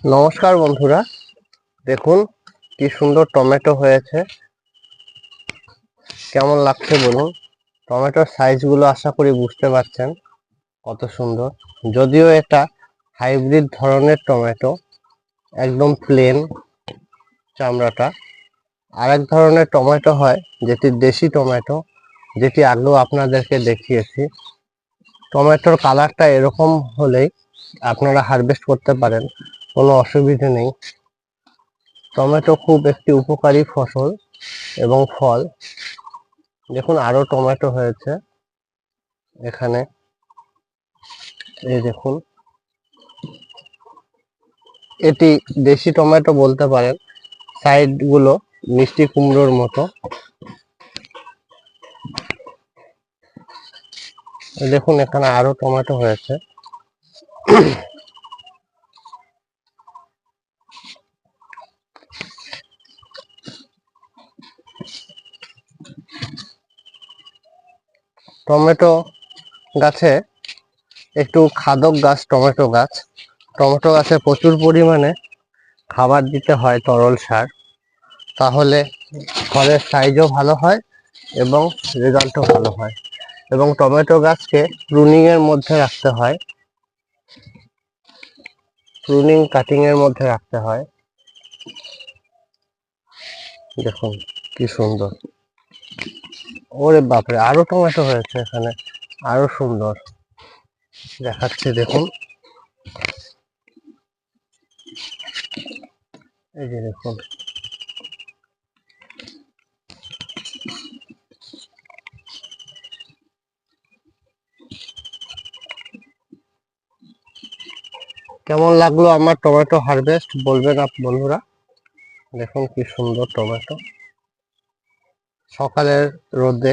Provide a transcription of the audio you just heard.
নমস্কার বন্ধুরা, দেখুন কি সুন্দর টমেটো হয়েছে। কেমন লাগছে বলুন। টমেটোর সাইজগুলো আশা করি বুঝতে পারছেন কত সুন্দর। যদিও এটা হাইব্রিড ধরনের টমেটো, একদম প্লেন চামড়াটা। আরেক ধরনের টমেটো হয় যেটি দেশি টমেটো, যেটি আগেও আপনাদেরকে দেখিয়েছি। টমেটোর কালারটা এরকম হলেই আপনারা হারভেস্ট করতে পারেন, কোনো অসুবিধে নেই। টমেটো খুব একটি উপকারী ফসল এবং ফল। দেখুন আরো টমেটো হয়েছে এখানে, এই দেখুন। এটি দেশি টমেটো বলতে পারেন, সাইড গুলো মিষ্টি কুমড়োর মতো। দেখুন এখানে আরো টমেটো হয়েছে। টমেটো গাছে একটু খাদক গাছ, টমেটো গাছ। টমেটো গাছে প্রচুর পরিমাণে খাবার দিতে হয়, তরল সার। তাহলে ফলের সাইজও ভালো হয় এবং রেজাল্টও ভালো হয়। এবং টমেটো গাছকে প্রুনিং এর মধ্যে রাখতে হয়, প্রুনিং কাটিং এর মধ্যে রাখতে হয়। দেখুন কি সুন্দর। ওরে বাপরে, আরো টমেটো হয়েছে এখানে, আরো সুন্দর দেখাচ্ছে। দেখুন এই যে দেখুন, কেমন লাগলো আমার টমেটো হারভেস্ট বলবেন বন্ধুরা। দেখুন কি সুন্দর টমেটো, সকালের রোদে